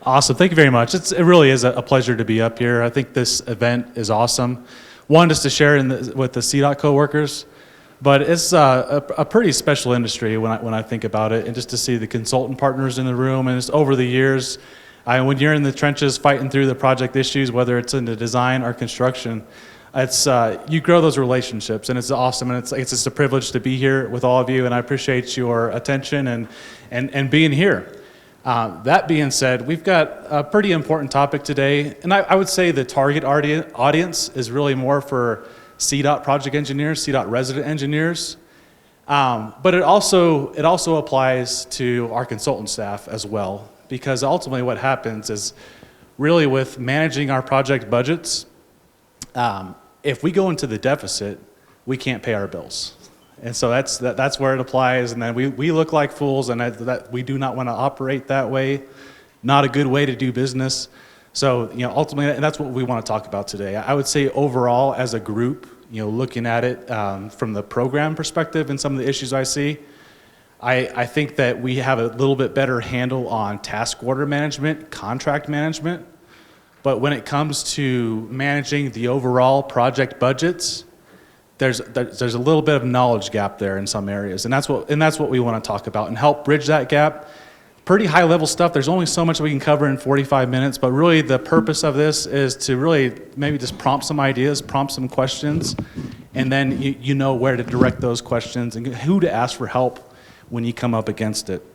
Awesome. Thank you very much. It really is a pleasure to be up here. I think this event is awesome. One, just to share with the CDOT coworkers, but it's a pretty special industry when I think about it, and just to see the consultant partners in the room, and just over the years, when you're in the trenches fighting through the project issues, whether it's in the design or construction, it's you grow those relationships, and it's awesome, and it's just a privilege to be here with all of you, and I appreciate your attention and being here. That being said, we've got a pretty important topic today, and I would say the target audience is really more for CDOT project engineers, CDOT resident engineers, but it also applies to our consultant staff as well, because ultimately what happens is really with managing our project budgets, if we go into the deficit, we can't pay our bills. And so that's where it applies, and then we look like fools, and that we do not want to operate that way. Not a good way to do business. So ultimately, and that's what we want to talk about today. I would say overall, as a group, looking at it from the program perspective and some of the issues I see, I think that we have a little bit better handle on task order management, contract management, but when it comes to managing the overall project budgets, there's a little bit of knowledge gap there in some areas, and that's what we want to talk about and help bridge that gap. Pretty high level stuff. There's only so much we can cover in 45 minutes, but really the purpose of this is to really maybe just prompt some ideas, prompt some questions, and then you know where to direct those questions and who to ask for help when you come up against it.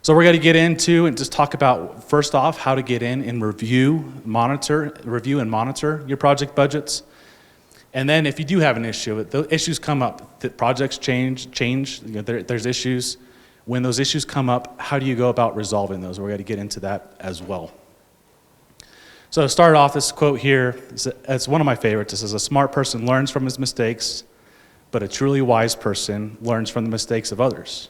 So we're going to get into and just talk about, first off, how to get in and review and monitor your project budgets. And then if you do have an issue, the issues come up, the projects change, there's issues. When those issues come up, how do you go about resolving those? We're going to get into that as well. So to start off, this quote here, it's one of my favorites. It says, "A smart person learns from his mistakes, but a truly wise person learns from the mistakes of others."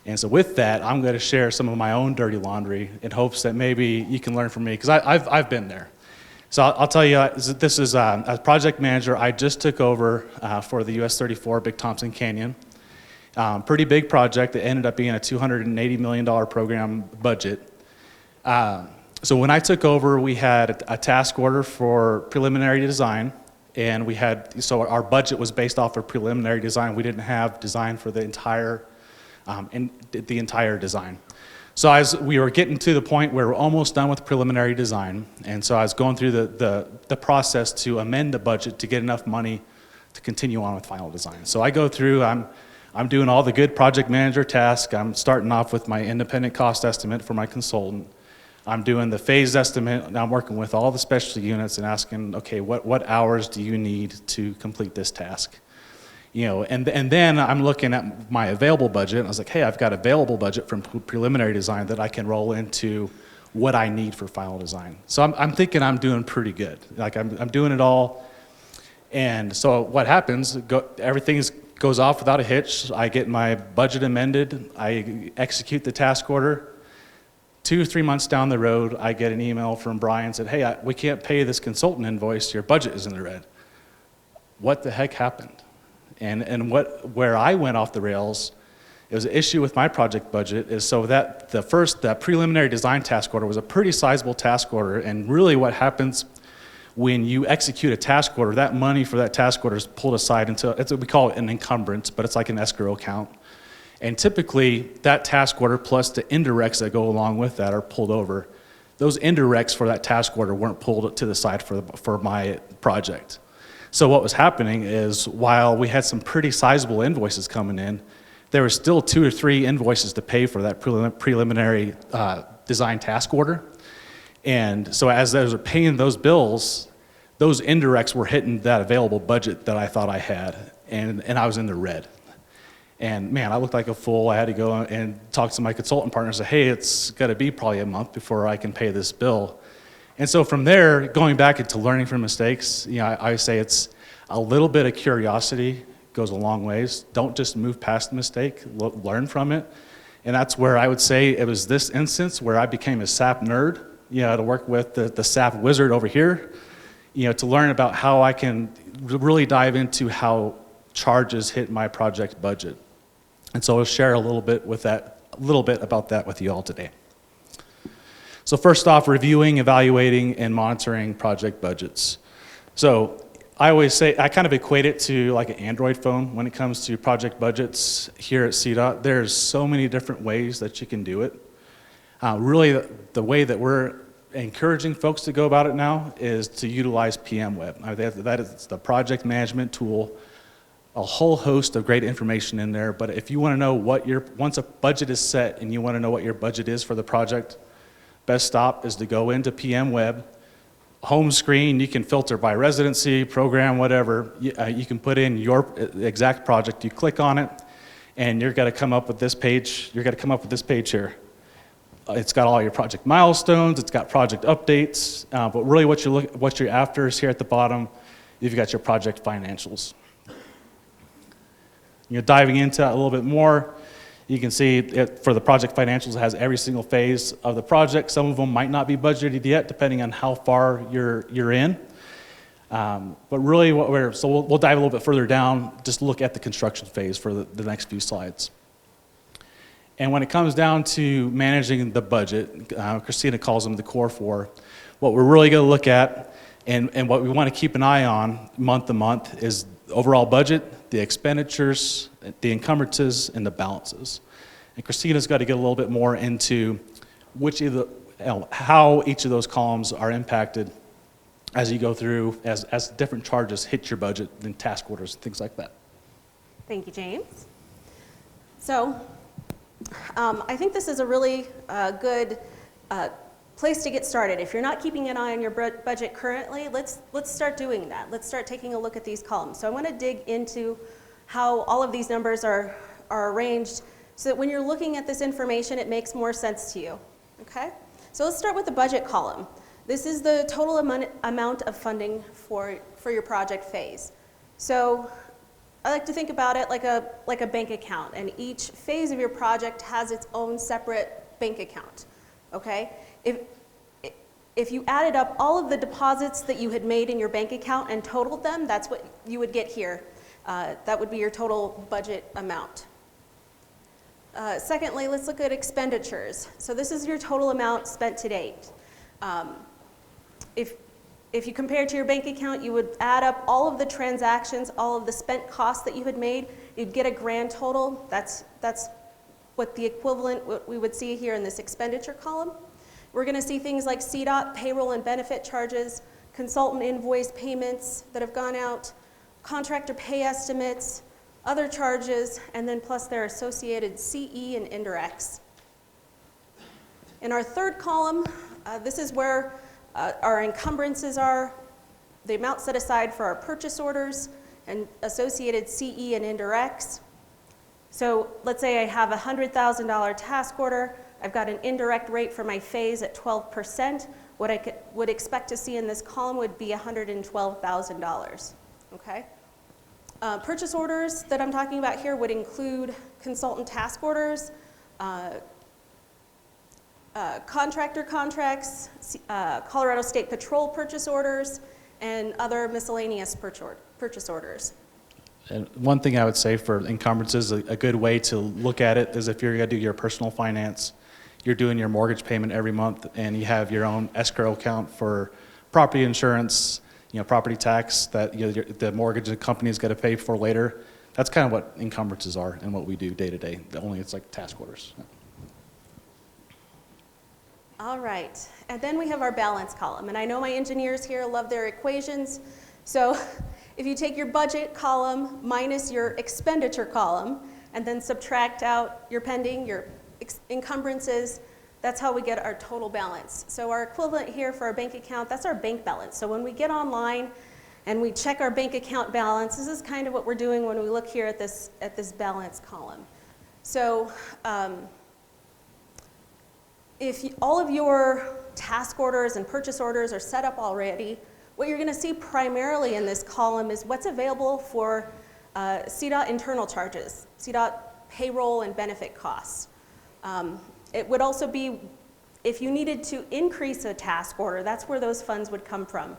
And so with that, I'm going to share some of my own dirty laundry in hopes that maybe you can learn from me, because I've been there. So I'll tell you, this is, as project manager, I just took over for the US 34 Big Thompson Canyon. Pretty big project. It ended up being a $280 million program budget. So when I took over, we had a task order for preliminary design, and so our budget was based off of preliminary design. We didn't have design for the entire design. So as we were getting to the point where we're almost done with preliminary design, and so I was going through the process to amend the budget to get enough money to continue on with final design. So I go through, I'm doing all the good project manager tasks. I'm starting off with my independent cost estimate for my consultant. I'm doing the phase estimate, and I'm working with all the specialty units and asking, okay, what hours do you need to complete this task? And then I'm looking at my available budget, and I was like, hey, I've got available budget from preliminary design that I can roll into what I need for final design. So I'm thinking I'm doing pretty good. Like I'm doing it all. And so what happens, everything goes off without a hitch. I get my budget amended. I execute the task order. 2 or 3 months down the road, I get an email from Brian, said, hey, we can't pay this consultant invoice. Your budget is in the red. What the heck happened? And where I went off the rails, it was an issue with my project budget, is so that that preliminary design task order was a pretty sizable task order, and really what happens when you execute a task order, that money for that task order is pulled aside into, we call it an encumbrance, but it's like an escrow account. And typically, that task order plus the indirects that go along with that are pulled over. Those indirects for that task order weren't pulled to the side for my project. So what was happening is, while we had some pretty sizable invoices coming in, there were still 2 or 3 invoices to pay for that preliminary design task order. And so as I was paying those bills, those indirects were hitting that available budget that I thought I had, and I was in the red. And man, I looked like a fool. I had to go and talk to my consultant partner and say, hey, it's got to be probably a month before I can pay this bill. And so from there, going back into learning from mistakes, I say it's a little bit of curiosity goes a long ways. Don't just move past the mistake, learn from it. And that's where I would say it was this instance where I became a SAP nerd, to work with the SAP wizard over here, to learn about how I can really dive into how charges hit my project budget. And so I'll share a little bit about that with you all today. So first off, reviewing, evaluating, and monitoring project budgets. So I always say, I kind of equate it to like an Android phone when it comes to project budgets here at CDOT. There's so many different ways that you can do it. Really, the way that we're encouraging folks to go about it now is to utilize PM Web. That is the project management tool, a whole host of great information in there. But if you want to know once a budget is set and you want to know what your budget is for the project, best stop is to go into PM Web. Home screen, you can filter by residency, program, whatever. You can put in your exact project. You click on it, and you're going to come up with this page. You're going to come up with this page here. It's got all your project milestones. It's got project updates. But really, what you're after is here at the bottom. You've got your project financials. Diving into it a little bit more. You can see for the project financials, it has every single phase of the project. Some of them might not be budgeted yet, depending on how far you're in. But really, we'll dive a little bit further down, just look at the construction phase for the next few slides. And when it comes down to managing the budget, Christina calls them the core four. What we're really going to look at, and what we want to keep an eye on month to month, is the overall budget, the expenditures, the encumbrances, and the balances. And Christina's got to get a little bit more into how each of those columns are impacted as you go through, as different charges hit your budget and task orders and things like that. Thank you, James. So I think this is a really good place to get started. If you're not keeping an eye on your budget currently, let's start doing that. Let's start taking a look at these columns. So I want to dig into how all of these numbers are arranged so that when you're looking at this information, it makes more sense to you. Okay? So let's start with the budget column. This is the total amount of funding for your project phase. So I like to think about it like a bank account, and each phase of your project has its own separate bank account. Okay? If you added up all of the deposits that you had made in your bank account and totaled them, that's what you would get here. That would be your total budget amount. Secondly, let's look at expenditures. So this is your total amount spent to date. If you compare to your bank account, you would add up all of the transactions, all of the spent costs that you had made, you'd get a grand total. That's what the equivalent, what we would see here in this expenditure column. We're going to see things like CDOT payroll and benefit charges, consultant invoice payments that have gone out, contractor pay estimates, other charges, and then plus their associated CE and indirects. In our third column, this is where our encumbrances are, the amount set aside for our purchase orders and associated CE and indirects. So let's say I have a $100,000 task order. I've got an indirect rate for my phase at 12%. What I would expect to see in this column would be $112,000. Okay? Purchase orders that I'm talking about here would include consultant task orders, contractor contracts, Colorado State Patrol purchase orders, and other miscellaneous purchase orders. And one thing I would say for encumbrances, a good way to look at it is if you're going to do your personal finance, you're doing your mortgage payment every month, and you have your own escrow account for property insurance, property tax that the mortgage company is going to pay for later. That's kind of what encumbrances are and what we do day to day. Only it's like task orders. All right, and then we have our balance column. And I know my engineers here love their equations. So if you take your budget column minus your expenditure column and then subtract out your pending, your encumbrances, that's how we get our total balance. So our equivalent here for our bank account, that's our bank balance. So when we get online and we check our bank account balance, this is kind of what we're doing when we look here at this balance column. So if all of your task orders and purchase orders are set up already, what you're going to see primarily in this column is what's available for CDOT internal charges, CDOT payroll and benefit costs. It would also be, if you needed to increase a task order, that's where those funds would come from.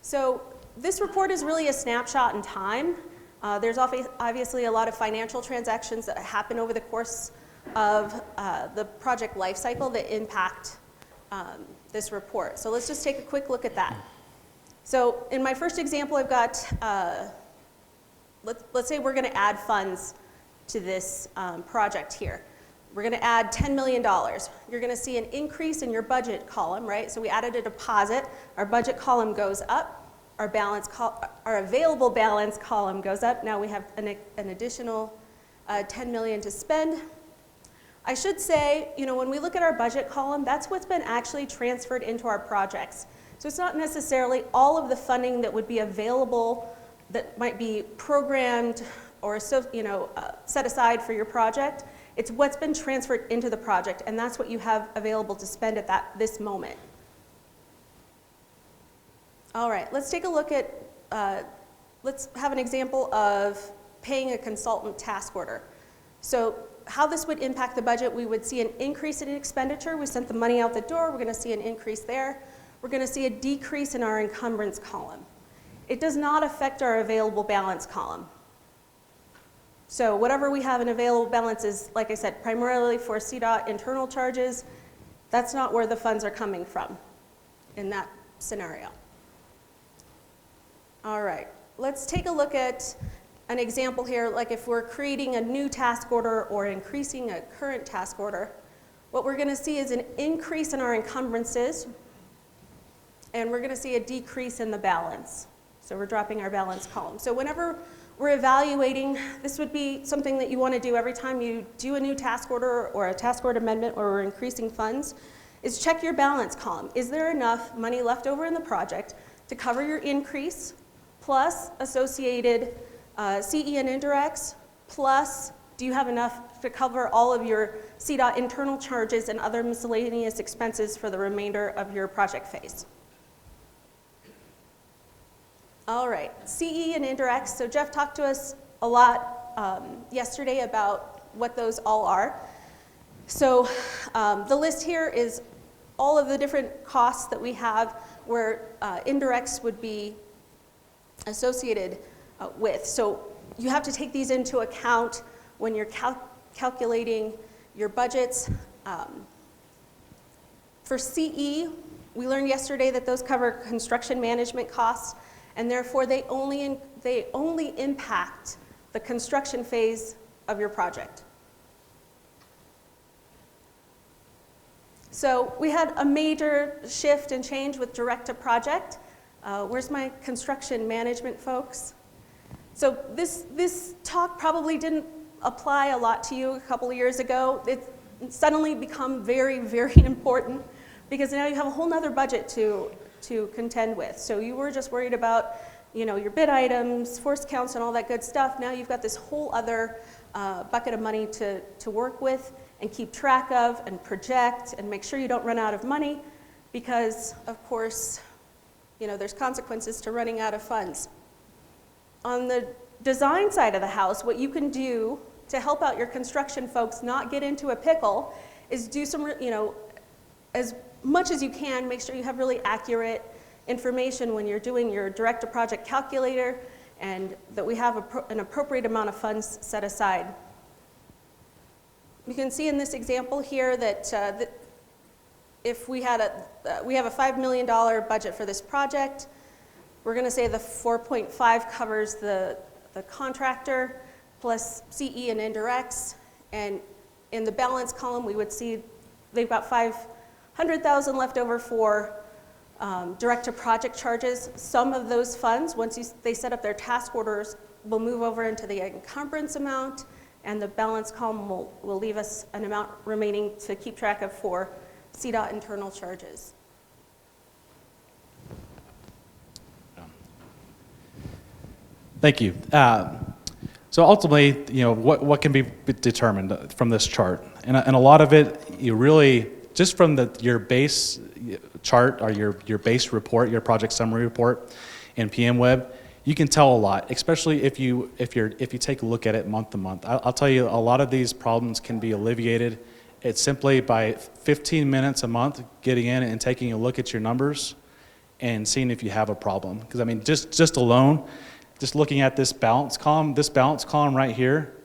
So this report is really a snapshot in time. There's obviously a lot of financial transactions that happen over the course of the project life cycle that impact this report. So let's just take a quick look at that. So in my first example, I've got, let's say we're going to add funds to this project here. We're going to add $10 million. You're going to see an increase in your budget column, right? So we added a deposit. Our budget column goes up. Our available balance column goes up. Now we have an additional $10 million to spend. I should say, when we look at our budget column, that's what's been actually transferred into our projects. So it's not necessarily all of the funding that would be available that might be programmed or set aside for your project. It's what's been transferred into the project, and that's what you have available to spend at this moment. All right, let's take a look at, let's have an example of paying a consultant task order. So how this would impact the budget, we would see an increase in expenditure. We sent the money out the door. We're going to see an increase there. We're going to see a decrease in our encumbrance column. It does not affect our available balance column. So whatever we have in available balance is, like I said, primarily for CDOT internal charges. That's not where the funds are coming from in that scenario. All right, let's take a look at an example here, like if we're creating a new task order or increasing a current task order. What we're going to see is an increase in our encumbrances, and we're going to see a decrease in the balance. So we're dropping our balance column. So whenever we're evaluating, this would be something that you want to do every time you do a new task order or a task order amendment or we're increasing funds, is check your balance column. Is there enough money left over in the project to cover your increase, plus associated CE and indirects, plus do you have enough to cover all of your CDOT internal charges and other miscellaneous expenses for the remainder of your project phase? All right, CE and indirects. So Jeff talked to us a lot yesterday about what those all are. So the list here is all of the different costs that we have where indirects would be associated with. So you have to take these into account when you're calculating your budgets. For CE, we learned yesterday that those cover construction management costs, and therefore they only impact the construction phase of your project. So we had a major shift and change with direct to project. Where's my construction management folks? So this talk probably didn't apply a lot to you a couple of years ago. It's suddenly become very, very important because now you have a whole nother budget to contend with. So you were just worried about, your bid items, force counts, and all that good stuff. Now you've got this whole other bucket of money to work with and keep track of and project and make sure you don't run out of money because, of course, there's consequences to running out of funds. On the design side of the house, what you can do to help out your construction folks not get into a pickle is do some, as much as you can, make sure you have really accurate information when you're doing your direct-to-project calculator and that we have an appropriate amount of funds set aside. You can see in this example here that if we have a $5 million budget for this project, we're going to say the 4.5 covers the contractor plus CE and indirects, and in the balance column we would see they've got $500,000 left over for direct-to-project charges. Some of those funds, once they set up their task orders, will move over into the encumbrance amount, and the balance column will leave us an amount remaining to keep track of for CDOT internal charges. Thank you. So ultimately, what can be determined from this chart? And a lot of it, you really, just from your base chart or your base report, your project summary report in PM Web, you can tell a lot, especially if you take a look at it month to month. I'll tell you, a lot of these problems can be alleviated. It's simply by 15 minutes a month getting in and taking a look at your numbers and seeing if you have a problem. Because I mean, just alone, just looking at this balance column right here,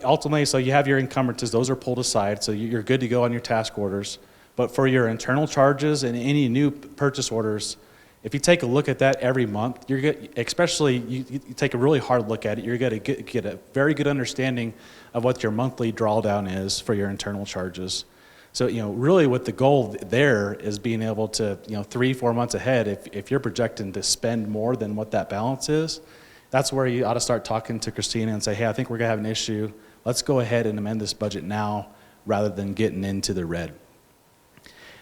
Ultimately, so you have your encumbrances, those are pulled aside, so you're good to go on your task orders. But for your internal charges and any new purchase orders, if you take a look at that every month, you're good, especially you take a really hard look at it, you're going to get a very good understanding of what your monthly drawdown is for your internal charges. So, really what the goal there is being able to, 3-4 months ahead, if you're projecting to spend more than what that balance is, that's where you ought to start talking to Christina and say, hey, I think we're going to have an issue. Let's go ahead and amend this budget now rather than getting into the red.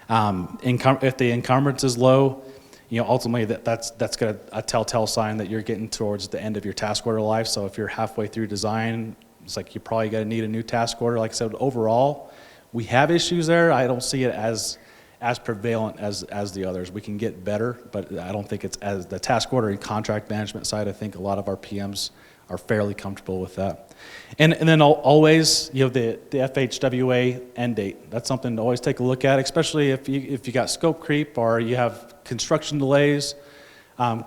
If the encumbrance is low, ultimately that's a telltale sign that you're getting towards the end of your task order life. So if you're halfway through design, it's like you're probably going to need a new task order. Like I said, overall, we have issues there. I don't see it as prevalent as the others. We can get better, but I don't think it's as the task order and contract management side. I think a lot of our PMs are fairly comfortable with that. And then always, the FHWA end date. That's something to always take a look at, especially if you got scope creep or you have construction delays.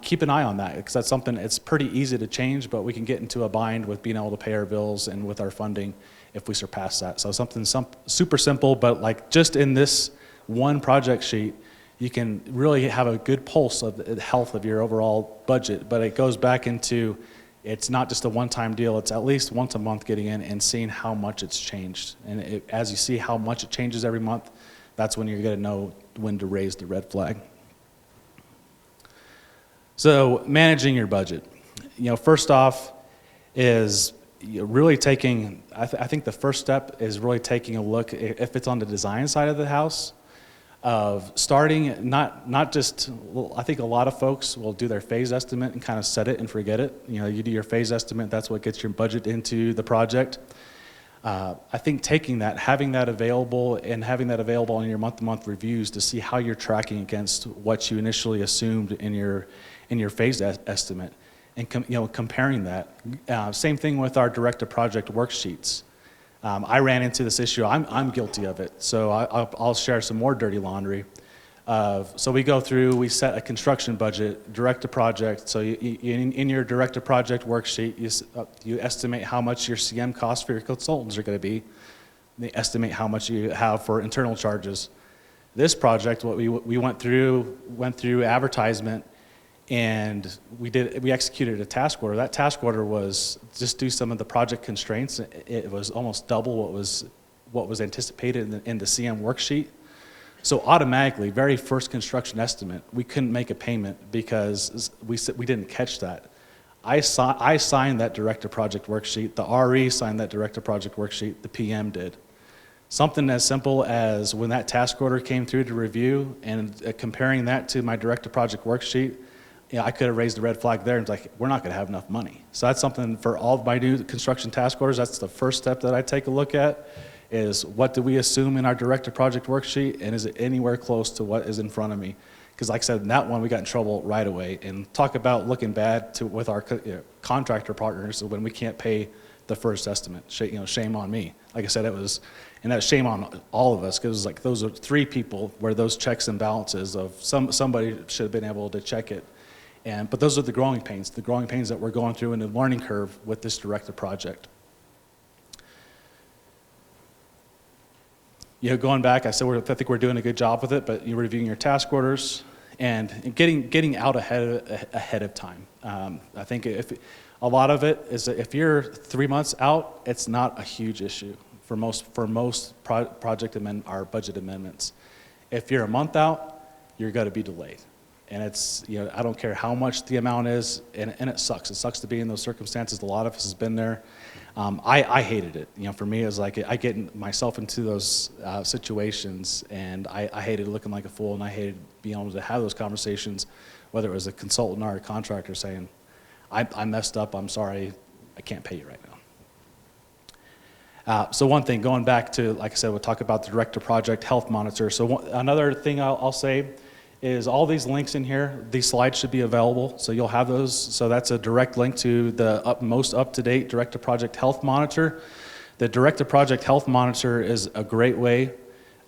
Keep an eye on that, because that's something, it's pretty easy to change, but we can get into a bind with being able to pay our bills and with our funding if we surpass that. So something super simple, but like just in this one project sheet, you can really have a good pulse of the health of your overall budget. But it goes back into, it's not just a one-time deal, it's at least once a month getting in and seeing how much it's changed. And as you see how much it changes every month, that's when you're going to know when to raise the red flag. So managing your budget. First off is really taking, I think the first step is really taking a look, if it's on the design side of the house, of starting, not just, well, I think a lot of folks will do their phase estimate and kind of set it and forget it. You do your phase estimate, that's what gets your budget into the project. I think taking that, having that available, and having that available in your month-to-month reviews to see how you're tracking against what you initially assumed in your phase estimate, and comparing that. Same thing with our direct-to-project worksheets. I ran into this issue. I'm guilty of it, so I'll share some more dirty laundry. So we go through, we set a construction budget, direct to project. So in your direct to project worksheet, you estimate how much your CM costs for your consultants are going to be. They estimate how much you have for internal charges. This project, what we went through advertisement, and we executed a task order. That task order was just do some of the project constraints. It was almost double what was anticipated in the CM worksheet. So automatically, very first construction estimate, we couldn't make a payment because we didn't catch that. I signed that director project worksheet. The RE signed that director project worksheet. The PM did. Something as simple as when that task order came through to review and comparing that to my director project worksheet, I could have raised the red flag there and was like, we're not going to have enough money. So that's something for all of my new construction task orders. That's the first step that I take a look at, is what do we assume in our director project worksheet, and is it anywhere close to what is in front of me? Because like I said, in that one we got in trouble right away. And talk about looking bad with our contractor partners when we can't pay the first estimate. Shame on me. Like I said, and that's shame on all of us, because like those are 3 people where those checks and balances of somebody should have been able to check it. But those are the growing pains that we're going through in the learning curve with this directed project. Going back, I said I think we're doing a good job with it, but you're reviewing your task orders and getting out ahead of time. I think a lot of it is that if you're 3 months out, it's not a huge issue for most our budget amendments. If you're a month out, you're going to be delayed. And it's, I don't care how much the amount is, and it sucks. It sucks to be in those circumstances. A lot of us has been there. I hated it. For me, it was like I get myself into those situations, and I hated looking like a fool, and I hated being able to have those conversations, whether it was a consultant or a contractor saying, I messed up, I'm sorry, I can't pay you right now. So one thing, going back to, like I said, we'll talk about the director project health monitor. So another thing I'll say is all these links in here, these slides should be available, so you'll have those. So that's a direct link to the most up-to-date Direct to Project Health Monitor. The Direct to Project Health Monitor is a great way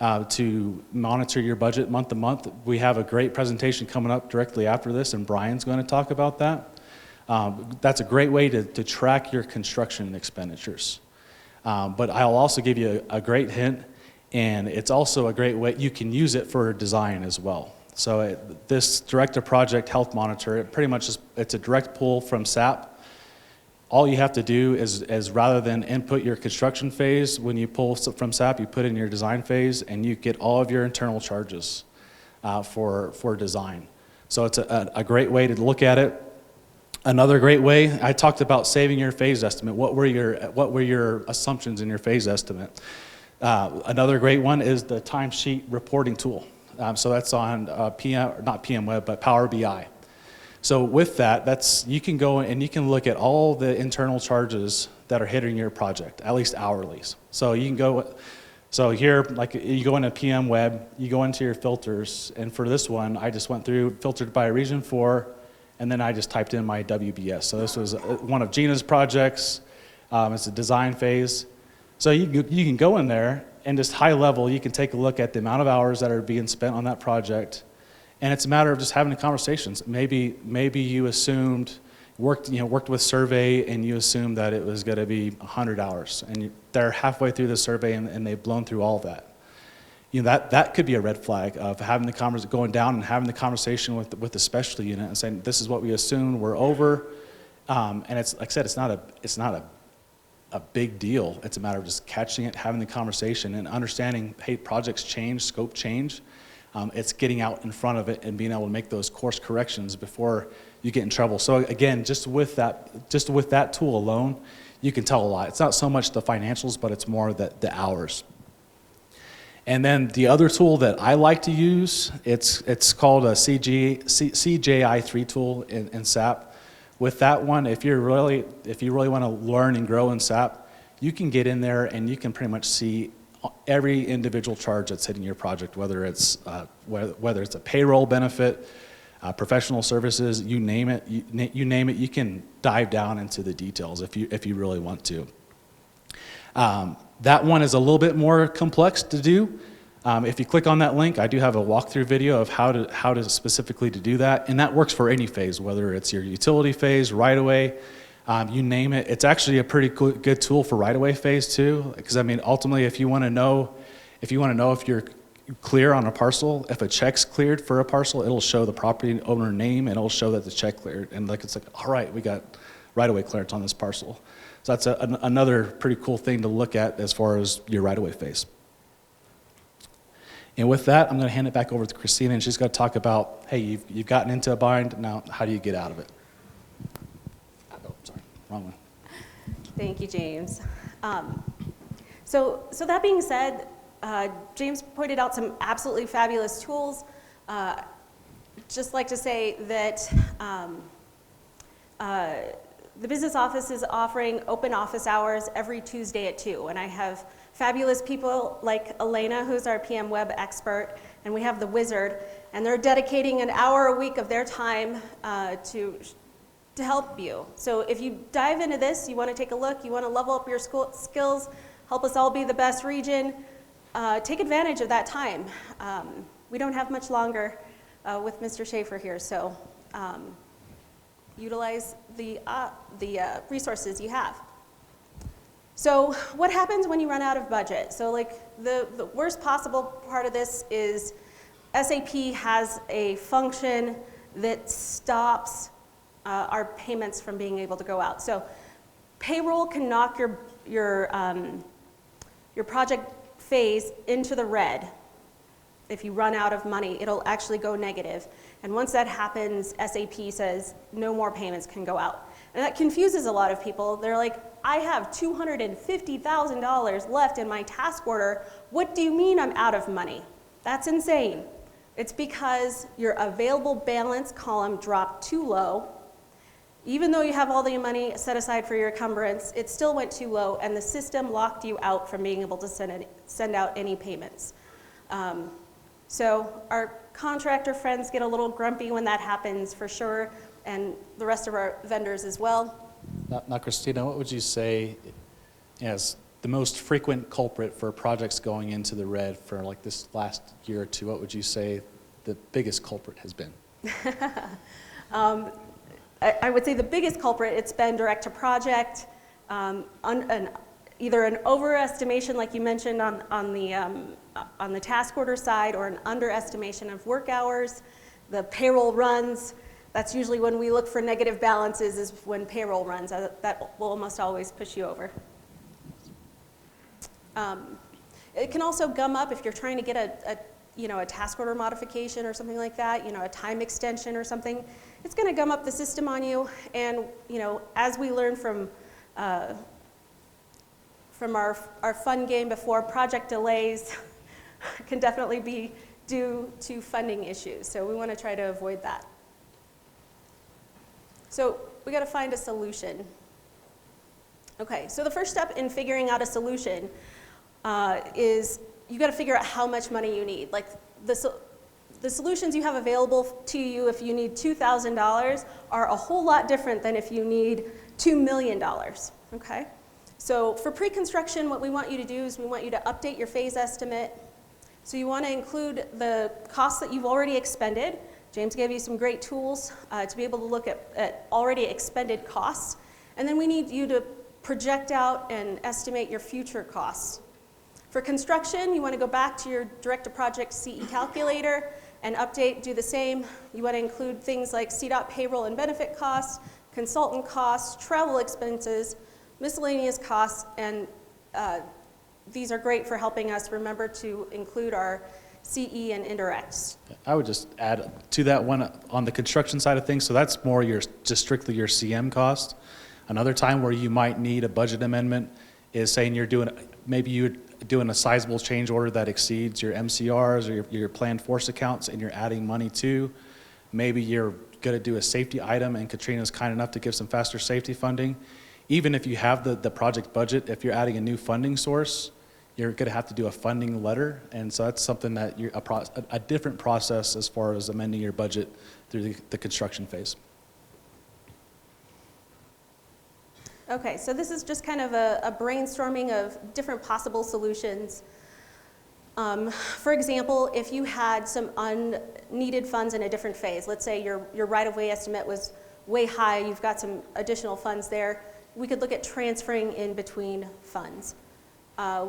to monitor your budget month to month. We have a great presentation coming up directly after this, and Brian's going to talk about that. That's a great way to track your construction expenditures. But I'll also give you a great hint, and it's also a great way, you can use it for design as well. So this direct-to-project health monitor, it pretty much it's a direct pull from SAP. All you have to do is rather than input your construction phase, when you pull from SAP, you put in your design phase, and you get all of your internal charges for design. So it's a great way to look at it. Another great way, I talked about saving your phase estimate. What were your assumptions in your phase estimate? Another great one is the timesheet reporting tool. So that's on not PM Web, but Power BI. So with that, you can go and you can look at all the internal charges that are hitting your project, at least hourly. So you can go, so here, like you go into PM Web, you go into your filters, and for this one, I just went through, filtered by region 4, and then I just typed in my WBS. So this was one of Gina's projects. It's a design phase. So you can go in there, and just high level, you can take a look at the amount of hours that are being spent on that project. And it's a matter of just having the conversations. Maybe you assumed, worked with survey, and you assumed that it was going to be 100 hours, and they're halfway through the survey, and they've blown through all of that. That could be a red flag of having the going down and having the conversation with the specialty unit and saying, this is what we assumed, we're over. And it's like I said, it's not a big deal. It's a matter of just catching it, having the conversation, and understanding, hey, projects change, scope change. It's getting out in front of it and being able to make those course corrections before you get in trouble. So again, just with that tool alone, you can tell a lot. It's not so much the financials, but it's more the hours. And then the other tool that I like to use, it's called a CJI3 tool in SAP. With that one, if you really want to learn and grow in SAP, you can get in there and you can pretty much see every individual charge that's hitting your project, whether it's a payroll benefit, professional services, you name it. You name it. You can dive down into the details if you really want to. That one is a little bit more complex to do. If you click on that link, I do have a walkthrough video of how to specifically to do that, and that works for any phase, whether it's your utility phase, right-of-way. You name it. It's actually a pretty good tool for right-of-way phase too, because I mean, ultimately, if you want to know if you're clear on a parcel, if a check's cleared for a parcel, it'll show the property owner name, and it'll show that the check cleared, and it's like, all right, we got right-of-way clearance on this parcel. So that's another pretty cool thing to look at as far as your right-of-way phase. And with that, I'm going to hand it back over to Christina, and she's going to talk about, hey, you've gotten into a bind, now how do you get out of it? Wrong one. Thank you, James. So that being said, James pointed out some absolutely fabulous tools. Just like to say that the business office is offering open office hours every Tuesday at 2, and I have fabulous people like Elena, who's our PM Web expert, and we have the Wizard, and they're dedicating an hour a week of their time to help you. So if you dive into this, you want to take a look, you want to level up your skills, help us all be the best region, take advantage of that time. We don't have much longer with Mr. Schaefer here, so utilize the resources you have. So what happens when you run out of budget? So like the worst possible part of this is SAP has a function that stops our payments from being able to go out. So payroll can knock your project phase into the red. If you run out of money, it'll actually go negative. And once that happens, SAP says no more payments can go out. And that confuses a lot of people. They're like, I have $250,000 left in my task order. What do you mean I'm out of money? That's insane. It's because your available balance column dropped too low. Even though you have all the money set aside for your encumbrance, it still went too low, and the system locked you out from being able to send out any payments. So our contractor friends get a little grumpy when that happens, for sure, and the rest of our vendors as well. Now, Christina, what would you say is the most frequent culprit for projects going into the red for like this last year or two? What would you say the biggest culprit has been? I would say the biggest culprit, it's been direct to project, either an overestimation, like you mentioned on the task order side, or an underestimation of work hours, the payroll runs. That's usually when we look for negative balances, is when payroll runs. That will almost always push you over. It can also gum up if you're trying to get a task order modification or something like that, a time extension or something. It's going to gum up the system on you, and as we learned from our fun game before, project delays can definitely be due to funding issues. So we want to try to avoid that. So we got to find a solution. Okay, so the first step in figuring out a solution is you got to figure out how much money you need. Like the solutions you have available to you if you need $2,000 are a whole lot different than if you need $2 million. Okay, so for pre-construction, what we want you to do is we want you to update your phase estimate. So you want to include the costs that you've already expended. James gave you some great tools to be able to look at already expended costs. And then we need you to project out and estimate your future costs. For construction, you want to go back to your direct-to-project CE calculator and do the same. You want to include things like CDOT payroll and benefit costs, consultant costs, travel expenses, miscellaneous costs, and these are great for helping us remember to include our CE and indirects. I would just add to that one on the construction side of things. So that's more just strictly your CM cost. Another time where you might need a budget amendment is saying maybe you're doing a sizable change order that exceeds your MCRs or your planned force accounts, and you're adding money to. Maybe you're going to do a safety item, and Katrina's kind enough to give some faster safety funding. Even if you have the project budget, if you're adding a new funding source, you're going to have to do a funding letter, and so that's something that a different process as far as amending your budget through the construction phase. Okay, so this is just kind of a brainstorming of different possible solutions. For example, if you had some unneeded funds in a different phase, let's say your right-of-way estimate was way high, you've got some additional funds there, we could look at transferring in between funds.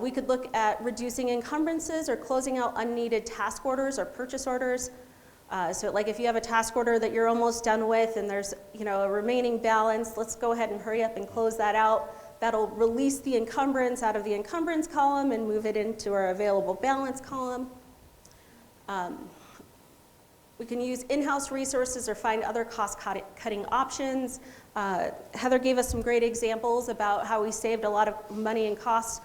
We could look at reducing encumbrances or closing out unneeded task orders or purchase orders. So like if you have a task order that you're almost done with and there's a remaining balance, let's go ahead and hurry up and close that out. That'll release the encumbrance out of the encumbrance column and move it into our available balance column. We can use in-house resources or find other cost-cutting options. Heather gave us some great examples about how we saved a lot of money and costs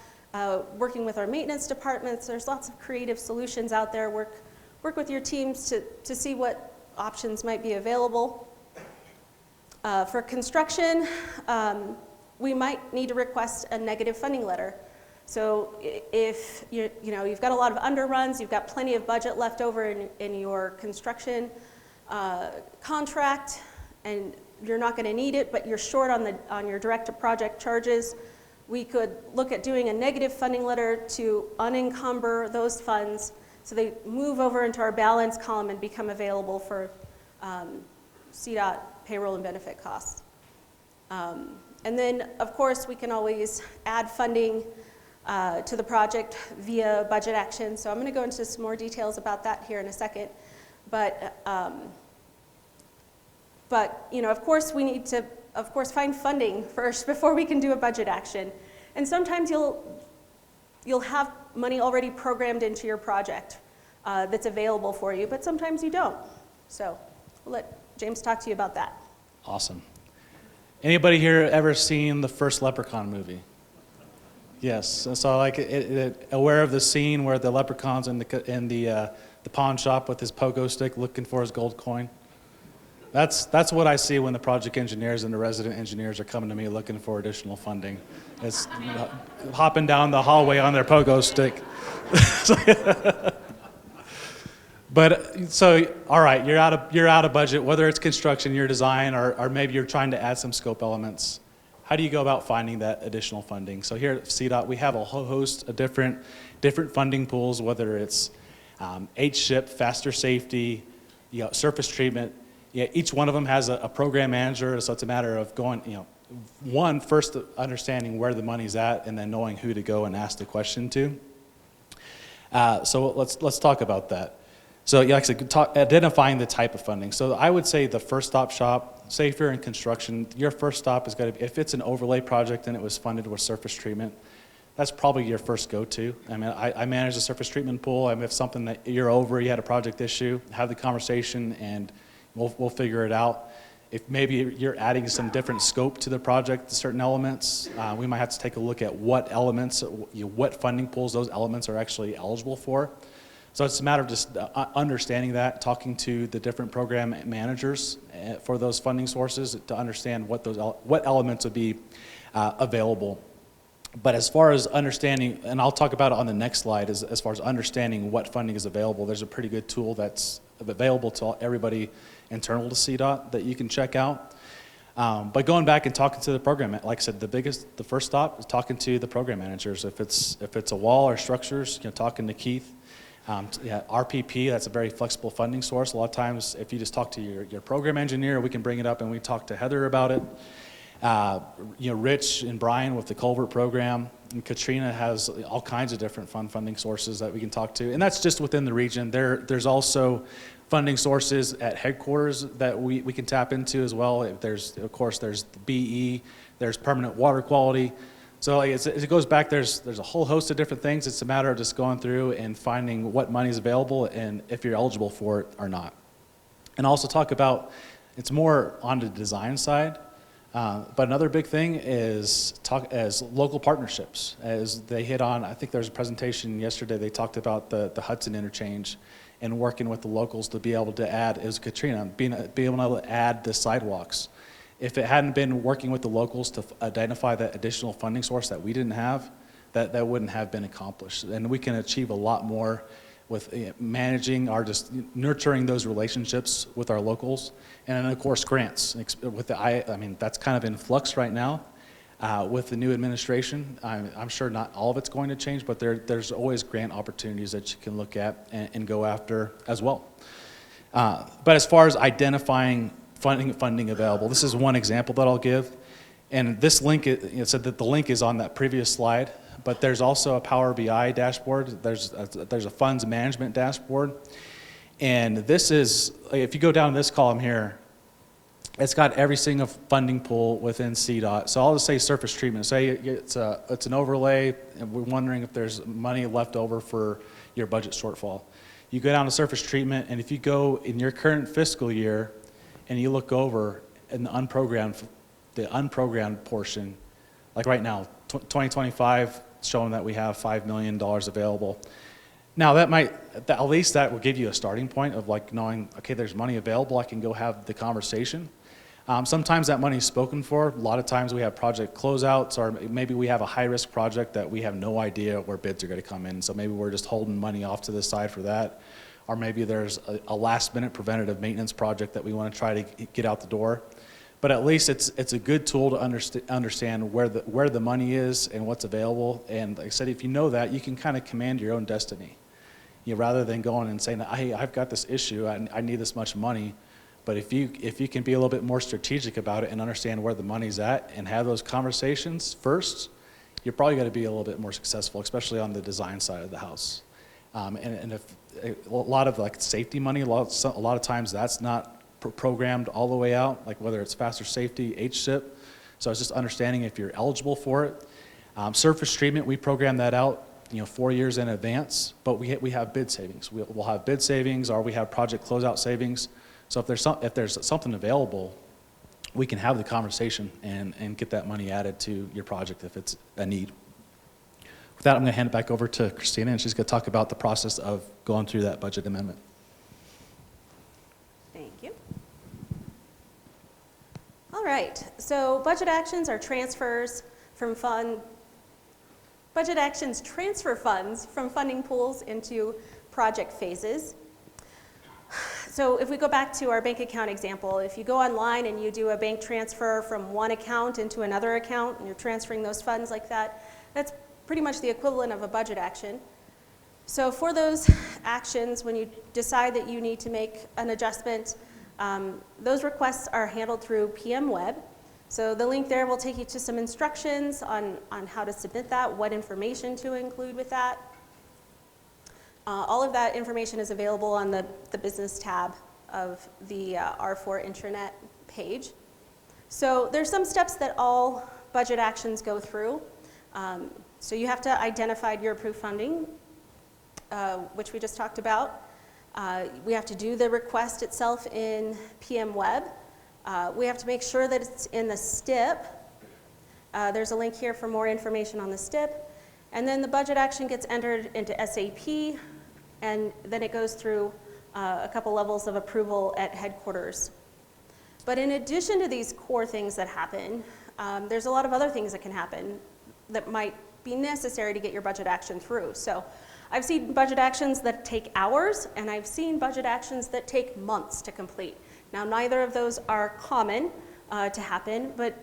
working with our maintenance departments. There's lots of creative solutions out there. Work with your teams to see what options might be available. For construction, we might need to request a negative funding letter. So if you've got a lot of underruns, you've got plenty of budget left over in your construction contract, and you're not going to need it, but you're short on your direct-to-project charges, we could look at doing a negative funding letter to unencumber those funds so they move over into our balance column and become available for CDOT payroll and benefit costs. And then, of course, we can always add funding to the project via budget action. So I'm going to go into some more details about that here in a second. But of course, we need to, find funding first before we can do a budget action. And sometimes you'll have money already programmed into your project that's available for you, but sometimes you don't. So we'll let James talk to you about that. Awesome. Anybody here ever seen the first Leprechaun movie? Yes. So aware of the scene where the leprechaun's in the pawn shop with his pogo stick looking for his gold coin? That's what I see when the project engineers and the resident engineers are coming to me looking for additional funding. It's hopping down the hallway on their pogo stick. But so, all right, you're out of budget, whether it's construction, your design, or maybe you're trying to add some scope elements. How do you go about finding that additional funding? So here at CDOT, we have a whole host of different funding pools, whether it's H-SHIP, faster safety, surface treatment. Yeah, each one of them has a program manager, so it's a matter of going, one, first understanding where the money's at, and then knowing who to go and ask the question to. So let's talk about that. So yeah, like I said, identifying the type of funding. So I would say the first stop shop, say if you're in construction, your first stop is going to be, if it's an overlay project and it was funded with surface treatment, that's probably your first go-to. I mean, I manage a surface treatment pool. I mean, if something that you're over, you had a project issue, have the conversation and we'll figure it out. If maybe you're adding some different scope to the project, certain elements, we might have to take a look at what elements, what funding pools those elements are actually eligible for. So it's a matter of just understanding that, talking to the different program managers for those funding sources to understand what elements would be available. But as far as understanding, and I'll talk about it on the next slide, as far as understanding what funding is available, there's a pretty good tool that's available to everybody internal to CDOT that you can check out. But going back and talking to the program, like I said, the first stop is talking to the program managers. If it's a wall or structures, talking to Keith. Yeah, RPP, that's a very flexible funding source. A lot of times, if you just talk to your program engineer, we can bring it up and we talk to Heather about it. Rich and Brian with the culvert program, and Katrina has all kinds of different funding sources that we can talk to, and that's just within the region. There's also funding sources at headquarters that we can tap into as well. There's the BE, there's permanent water quality. So it goes back, there's a whole host of different things. It's a matter of just going through and finding what money is available and if you're eligible for it or not. And also talk about, it's more on the design side, but another big thing is as local partnerships. As they hit on, I think there was a presentation yesterday, they talked about the Hudson interchange and working with the locals to be able to add, it was Katrina, being able to add the sidewalks. If it hadn't been working with the locals to identify that additional funding source that we didn't have, that wouldn't have been accomplished. And we can achieve a lot more with managing just nurturing those relationships with our locals. And then of course grants. I mean, that's kind of in flux right now with the new administration. I'm sure not all of it's going to change, but there's always grant opportunities that you can look at and go after as well. But as far as identifying funding available. This is one example that I'll give. And this link, it said that the link is on that previous slide, but there's also a Power BI dashboard. There's a funds management dashboard. And this is, if you go down this column here, it's got every single funding pool within CDOT. So I'll just say surface treatment. Say it's an overlay, and we're wondering if there's money left over for your budget shortfall. You go down to surface treatment, and if you go in your current fiscal year, and you look over in the unprogrammed portion, like right now, 2025, showing that we have $5 million available. Now at least that will give you a starting point of like knowing, okay, there's money available, I can go have the conversation. Sometimes that money is spoken for. A lot of times we have project closeouts, or maybe we have a high-risk project that we have no idea where bids are going to come in, so maybe we're just holding money off to the side for that. Or maybe there's a last-minute preventative maintenance project that we want to try to get out the door. But at least it's a good tool to understand where the money is and what's available. And like I said, if you know that, you can kind of command your own destiny. Rather than going and saying, hey, I've got this issue, I need this much money. But if you can be a little bit more strategic about it and understand where the money's at and have those conversations first, you're probably going to be a little bit more successful, especially on the design side of the house. And if a lot of like safety money, a lot of times that's not programmed all the way out, like whether it's faster safety, HSIP. So it's just understanding if you're eligible for it. Surface treatment, we program that out 4 years in advance, but we have bid savings. We'll have bid savings, or we have project closeout savings. So if there's something available, we can have the conversation and get that money added to your project if it's a need. With that, I'm going to hand it back over to Christina, and she's going to talk about the process of going through that budget amendment. Thank you. All right, so budget actions are budget actions transfer funds from funding pools into project phases. So if we go back to our bank account example, if you go online and you do a bank transfer from one account into another account, and you're transferring those funds like that, that's pretty much the equivalent of a budget action. So for those actions, when you decide that you need to make an adjustment, those requests are handled through PM Web. So the link there will take you to some instructions on how to submit that, what information to include with that. All of that information is available on the business tab of the R4 intranet page. So there's some steps that all budget actions go through. So you have to identify your approved funding, which we just talked about. We have to do the request itself in PM Web. We have to make sure that it's in the STIP. There's a link here for more information on the STIP. And then the budget action gets entered into SAP, and then it goes through a couple levels of approval at headquarters. But in addition to these core things that happen, there's a lot of other things that can happen that might be necessary to get your budget action through. So I've seen budget actions that take hours, and I've seen budget actions that take months to complete. Now, neither of those are common to happen, but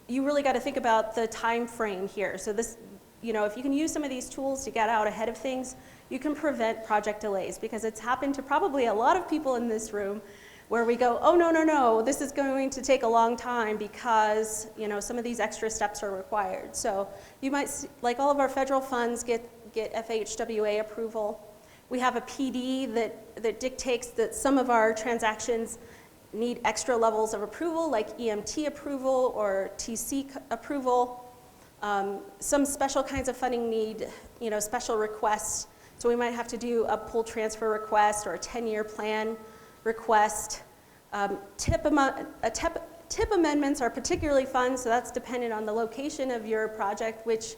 you really got to think about the time frame here. So this, if you can use some of these tools to get out ahead of things, you can prevent project delays, because it's happened to probably a lot of people in this room where we go, oh, no, this is going to take a long time because, some of these extra steps are required. So you might, like all of our federal funds get FHWA approval. We have a PD that dictates that some of our transactions need extra levels of approval, like EMT approval or TC approval. Some special kinds of funding need, special requests. So we might have to do a pool transfer request or a 10-year plan request. TIP amendments are particularly fun, so that's dependent on the location of your project, which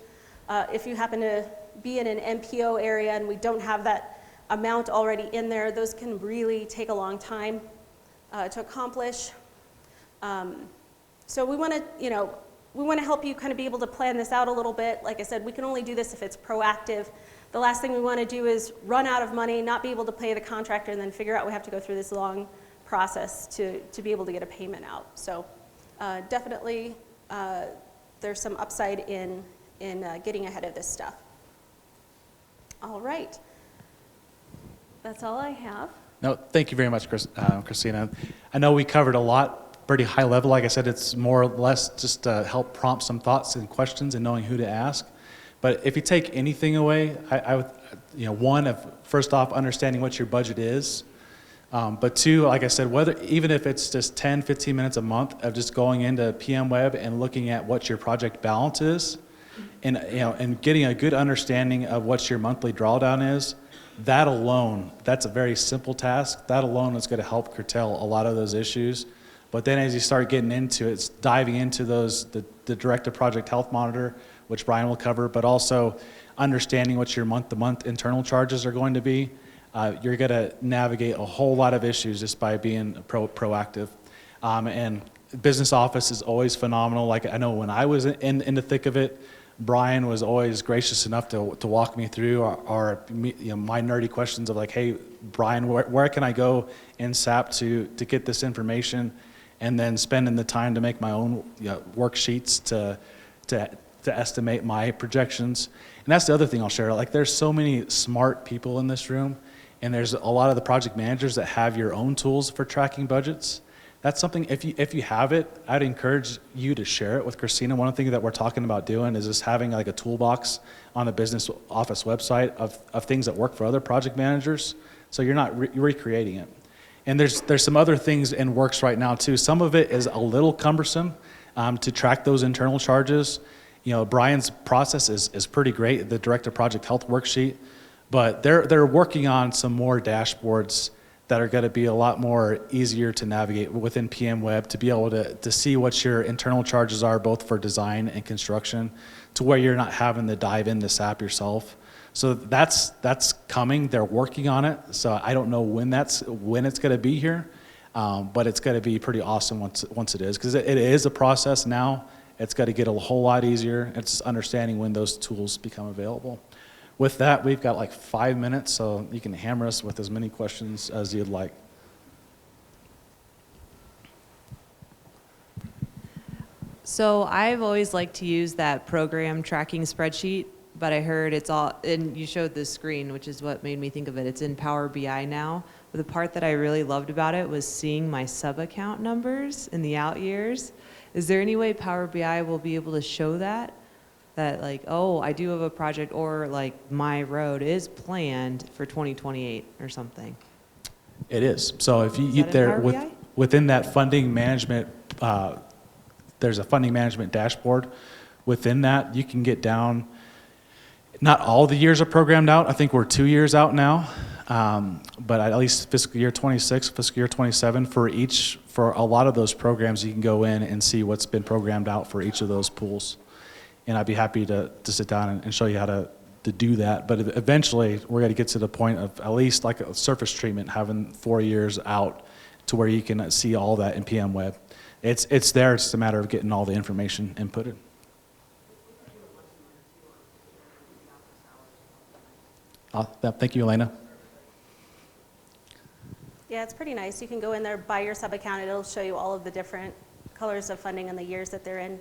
if you happen to be in an MPO area and we don't have that amount already in there, those can really take a long time to accomplish. So we want to help you kind of be able to plan this out a little bit. Like I said, we can only do this if it's proactive. The last thing we want to do is run out of money, not be able to pay the contractor, and then figure out we have to go through this long process to be able to get a payment out. So definitely there's some upside in getting ahead of this stuff. All right. That's all I have. No, thank you very much, Christina. I know we covered a lot, pretty high level. Like I said, it's more or less just to help prompt some thoughts and questions and knowing who to ask. But if you take anything away, I would, one, first off, understanding what your budget is. But two, like I said, even if it's just 10, 15 minutes a month of just going into PM Web and looking at what your project balance is, and getting a good understanding of what your monthly drawdown is, that alone, that's a very simple task. That alone is going to help curtail a lot of those issues. But then as you start getting into it, it's diving into the directed project health monitor, which Brian will cover, but also understanding what your month-to-month internal charges are going to be. You're going to navigate a whole lot of issues just by being proactive. And business office is always phenomenal. Like I know when I was in the thick of it, Brian was always gracious enough to walk me through my nerdy questions of like, hey, Brian, where can I go in SAP to get this information? And then spending the time to make my own worksheets to estimate my projections. And that's the other thing I'll share. Like there's so many smart people in this room, and there's a lot of the project managers that have your own tools for tracking budgets. That's something, if you have it, I'd encourage you to share it with Christina. One of the things that we're talking about doing is just having like a toolbox on the business office website of things that work for other project managers, so you're not recreating it. And there's some other things in works right now too. Some of it is a little cumbersome to track those internal charges. Brian's process is pretty great, the Directed Project Health worksheet, but they're working on some more dashboards that are going to be a lot more easier to navigate within PM Web, to be able to see what your internal charges are, both for design and construction, to where you're not having to dive into SAP yourself. So that's coming. They're working on it. So I don't know when it's going to be here, but it's going to be pretty awesome once it is, because it is a process now. It's got to get a whole lot easier. It's just understanding when those tools become available. With that, we've got like 5 minutes, so you can hammer us with as many questions as you'd like. So I've always liked to use that program tracking spreadsheet, but I heard it's all, and you showed the screen, which is what made me think of it. It's in Power BI now. But the part that I really loved about it was seeing my sub-account numbers in the out years. Is there any way Power BI will be able to show that? That like, oh, I do have a project, or like my road is planned for 2028 or something? It is. So if you Is get that in there, Power BI? within that funding management, there's a funding management dashboard. Within that, you can get down, not all the years are programmed out. I think we're 2 years out now. But at least fiscal year 26, fiscal year 27, for a lot of those programs, you can go in and see what's been programmed out for each of those pools. And I'd be happy to sit down and show you how to do that. But eventually, we're going to get to the point of at least like a surface treatment, having 4 years out to where you can see all that in PM Web. It's there. It's a matter of getting all the information inputted. Thank you, Elena. Yeah, it's pretty nice. You can go in there, buy your sub-account, and it'll show you all of the different colors of funding and the years that they're in.